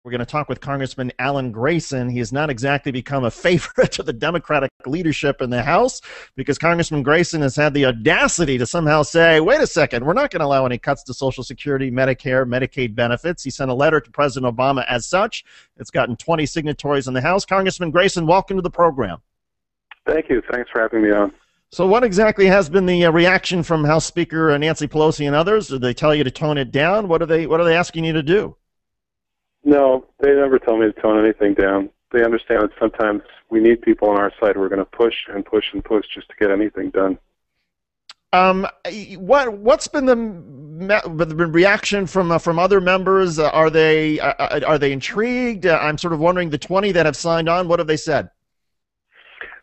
We're going to talk with Congressman Alan Grayson. He has not exactly become a favorite to the Democratic leadership in the House because Congressman Grayson has had the audacity to somehow say, wait a second, we're not going to allow any cuts to Social Security, Medicare, Medicaid benefits. He sent a letter to President Obama as such. It's gotten 20 signatories in the House. Congressman Grayson, welcome to the program. Thank you. Thanks for having me on. So what exactly has been the reaction from House Speaker Nancy Pelosi and others? Did they tell you to tone it down? What are they asking you to do? No, they never tell me to tone anything down. They understand that sometimes we need people on our side who are going to push and push and push just to get anything done. What's been the reaction from other members? Are they intrigued? I'm sort of wondering, the 20 that have signed on, what have they said?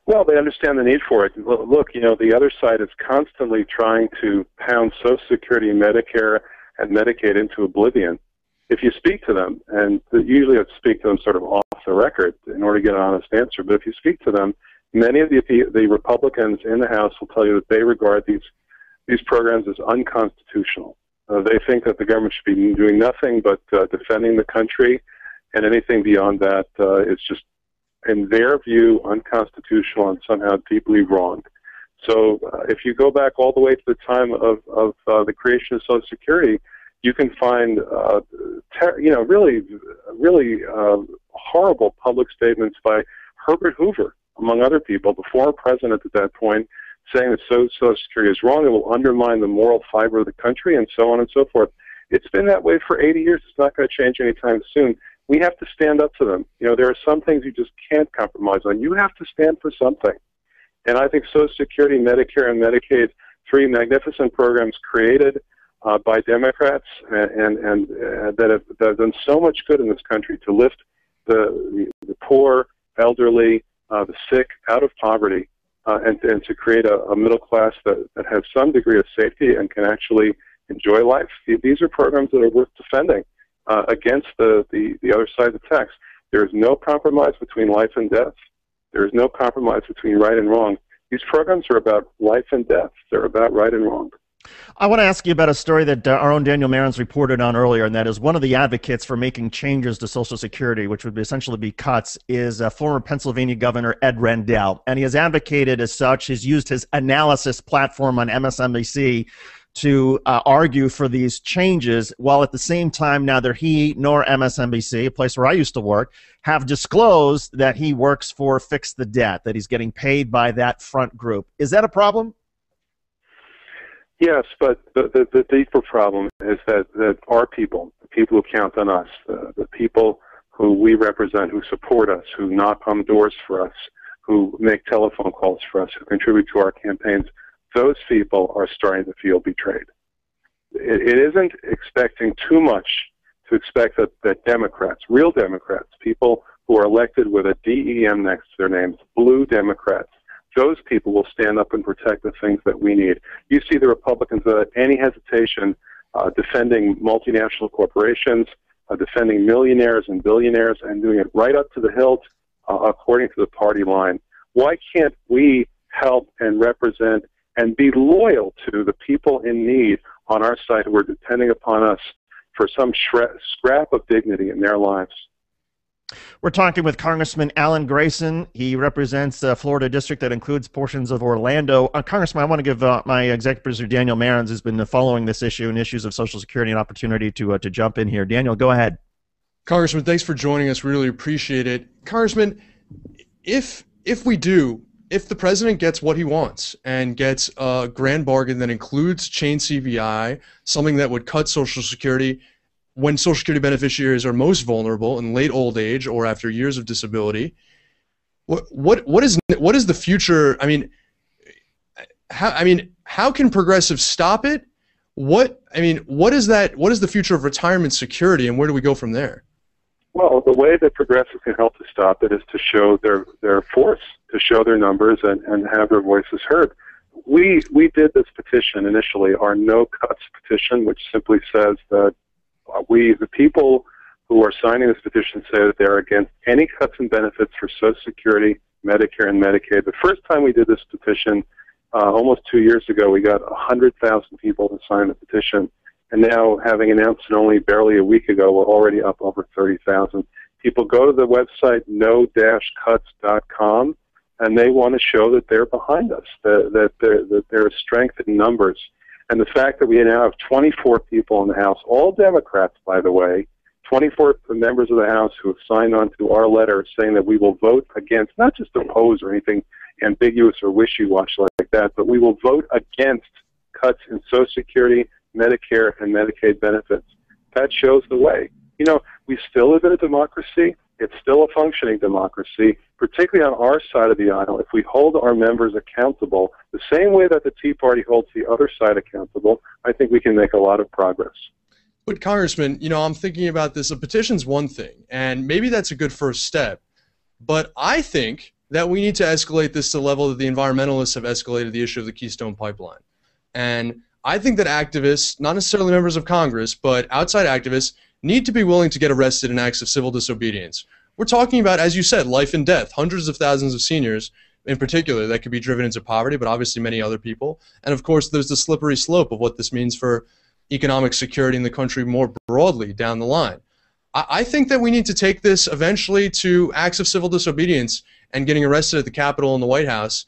Well, they understand the need for it. Look, the other side is constantly trying to pound Social Security, Medicare, and Medicaid into oblivion. If you speak to them, and usually I speak to them sort of off the record in order to get an honest answer, but if you speak to them, many of the Republicans in the House will tell you that they regard these programs as unconstitutional. They think that the government should be doing nothing but defending the country, and anything beyond that is just, in their view, unconstitutional and somehow deeply wrong. So if you go back all the way to the time of the creation of Social Security, you can find, really horrible public statements by Herbert Hoover, among other people, the former president at that point, saying that Social Security is wrong, it will undermine the moral fiber of the country, and so on and so forth. It's been that way for 80 years. It's not going to change anytime soon. We have to stand up to them. There are some things you just can't compromise on. You have to stand for something. And I think Social Security, Medicare, and Medicaid, three magnificent programs created by Democrats and that have done so much good in this country to lift the poor, elderly, the sick out of poverty, and to create a middle class that has some degree of safety and can actually enjoy life. These are programs that are worth defending against the other side of the text. There is no compromise between life and death. There is no compromise between right and wrong. These programs are about life and death. They're about right and wrong. I want to ask you about a story that our own Daniel Marins reported on earlier, and that is one of the advocates for making changes to Social Security, which would essentially be cuts, is former Pennsylvania Governor Ed Rendell. And he has advocated as such. He's used his analysis platform on MSNBC to argue for these changes, while at the same time neither he nor MSNBC, a place where I used to work, have disclosed that he works for Fix the Debt, that he's getting paid by that front group. Is that a problem? Yes, but the deeper problem is that our people, the people who count on us, the people who we represent, who support us, who knock on doors for us, who make telephone calls for us, who contribute to our campaigns, those people are starting to feel betrayed. It isn't expecting too much to expect that Democrats, real Democrats, people who are elected with a DEM next to their names, blue Democrats, those people will stand up and protect the things that we need. You see the Republicans without any hesitation defending multinational corporations, defending millionaires and billionaires, and doing it right up to the hilt according to the party line. Why can't we help and represent and be loyal to the people in need on our side who are depending upon us for some scrap of dignity in their lives? We're talking with Congressman Alan Grayson. He represents a Florida district that includes portions of Orlando. Congressman, I want to give my executive producer, Daniel Marins, who's been following this issue and issues of Social Security, an opportunity to jump in here. Daniel, go ahead. Congressman, thanks for joining us. Really appreciate it. Congressman, if the president gets what he wants and gets a grand bargain that includes chain CVI, something that would cut Social Security when Social Security beneficiaries are most vulnerable in late old age or after years of disability, what is the future? How can progressives stop it? What is the future of retirement security, and where do we go from there? Well, the way that progressives can help to stop it is to show their force, to show their numbers, and have their voices heard. We did this petition initially, our No Cuts petition, which simply says that the people who are signing this petition say that they're against any cuts in benefits for Social Security, Medicare, and Medicaid. The first time we did this petition, almost 2 years ago, we got 100,000 people to sign the petition. And now, having announced it only barely a week ago, we're already up over 30,000. People go to the website no-cuts.com, and they want to show that they're behind us, that there is strength in numbers. And the fact that we now have 24 people in the House, all Democrats, by the way, 24 members of the House who have signed on to our letter saying that we will vote against, not just oppose or anything ambiguous or wishy-washy like that, but we will vote against cuts in Social Security, Medicare, and Medicaid benefits. That shows the way. You know, we still live in a democracy. It's still a functioning democracy, particularly on our side of the aisle. If we hold our members accountable the same way that the Tea Party holds the other side accountable, I think we can make a lot of progress. But Congressman, you know, I'm thinking about this. A petition's one thing, and maybe that's a good first step. But I think that we need to escalate this to the level that the environmentalists have escalated the issue of the Keystone Pipeline. And I think that activists, not necessarily members of Congress, but outside activists, need to be willing to get arrested in acts of civil disobedience. We're talking about, as you said, life and death, hundreds of thousands of seniors in particular that could be driven into poverty, but obviously many other people. And of course, there's the slippery slope of what this means for economic security in the country more broadly down the line. I think that we need to take this eventually to acts of civil disobedience and getting arrested at the Capitol and the White House,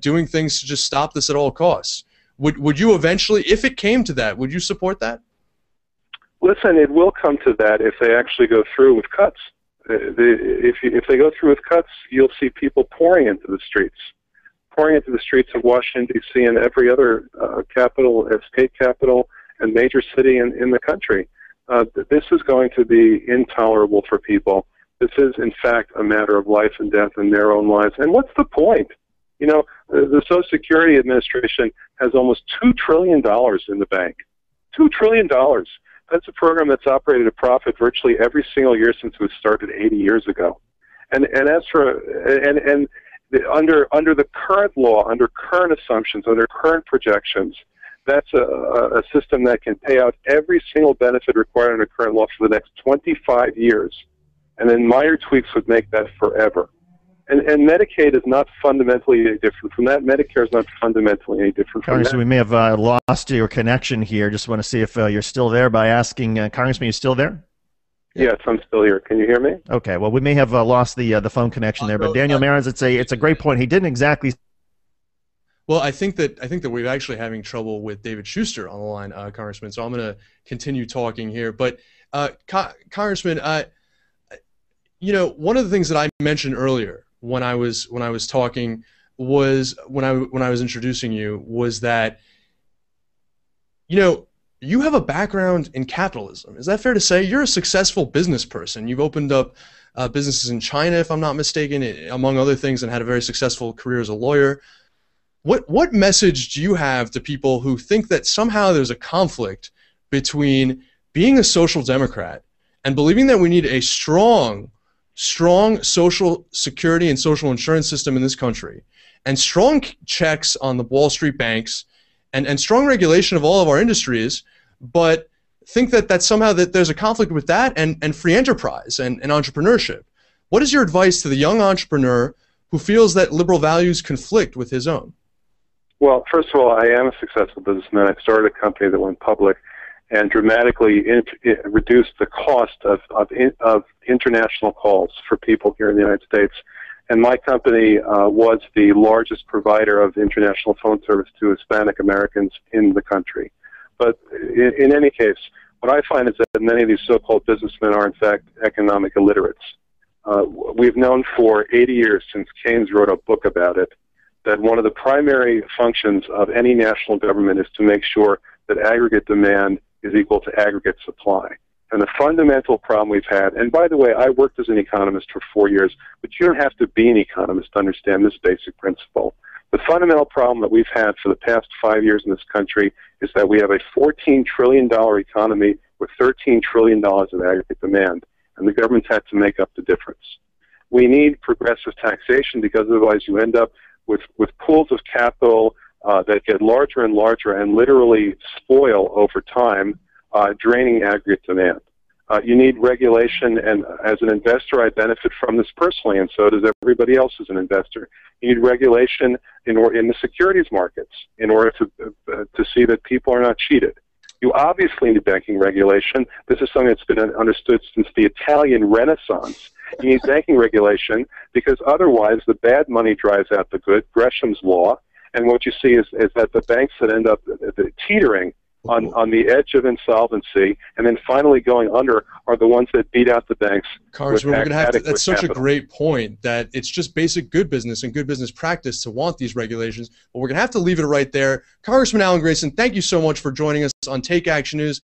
doing things to just stop this at all costs. Would you eventually, if it came to that, would you support that? Listen, it will come to that if they actually go through with cuts. If they go through with cuts, you'll see people pouring into the streets of Washington, D.C. and every other capital, state capital, and major city in the country. This is going to be intolerable for people. This is, in fact, a matter of life and death in their own lives. And what's the point? You know, the Social Security Administration has almost $2 trillion in the bank. $2 trillion. That's a program that's operated at profit virtually every single year since it was started 80 years ago. And as for under the current law, under current assumptions, under current projections, that's a system that can pay out every single benefit required under current law for the next 25 years. And then minor tweaks would make that forever. And Medicaid is not fundamentally any different from that. Medicare is not fundamentally any different from that. Congressman, we may have lost your connection here. Just want to see if you're still there by asking, Congressman, you still there? Yes, I'm still here. Can you hear me? Okay. Well, we may have lost the phone connection there, but Daniel Marans, it's a great point. He didn't exactly. Well, I think that we're actually having trouble with David Shuster on the line, Congressman. So I'm going to continue talking here. But Congressman, you know, one of the things that I mentioned earlier when I was talking was when I was introducing you was that, you know, you have a background in capitalism. Is that fair to say? You're a successful business person. You've opened up businesses in China, if I'm not mistaken, among other things, and had a very successful career as a lawyer. What message do you have to people who think that somehow there's a conflict between being a social democrat and believing that we need a strong social security and social insurance system in this country, and strong checks on the Wall Street banks, and strong regulation of all of our industries, but think that somehow that there's a conflict with that and free enterprise and entrepreneurship? What is your advice to the young entrepreneur who feels that liberal values conflict with his own? Well, first of all, I am a successful businessman. I started a company that went public and dramatically reduced the cost of international calls for people here in the United States. And my company was the largest provider of international phone service to Hispanic Americans in the country. But in any case, what I find is that many of these so-called businessmen are, in fact, economic illiterates. We've known for 80 years, since Keynes wrote a book about it, that one of the primary functions of any national government is to make sure that aggregate demand is equal to aggregate supply. And the fundamental problem we've had, and by the way, I worked as an economist for 4 years, but you don't have to be an economist to understand this basic principle. The fundamental problem that we've had for the past 5 years in this country is that we have a $14 trillion economy with $13 trillion of aggregate demand, and the government's had to make up the difference. We need progressive taxation because otherwise you end up with pools of capital that get larger and larger and literally spoil over time, draining aggregate demand. You need regulation, and as an investor, I benefit from this personally, and so does everybody else as an investor. You need regulation in the securities markets in order to see that people are not cheated. You obviously need banking regulation. This is something that's been understood since the Italian Renaissance. You need banking regulation because otherwise the bad money drives out the good, Gresham's law, and what you see is that the banks that end up teetering on the edge of insolvency and then finally going under are the ones that beat out the banks. Congressman, we're going to have to, that's such capital. a great point that it's just basic good business and good business practice to want these regulations, but we're going to have to leave it right there. Congressman Alan Grayson, thank you so much for joining us on Take Action News.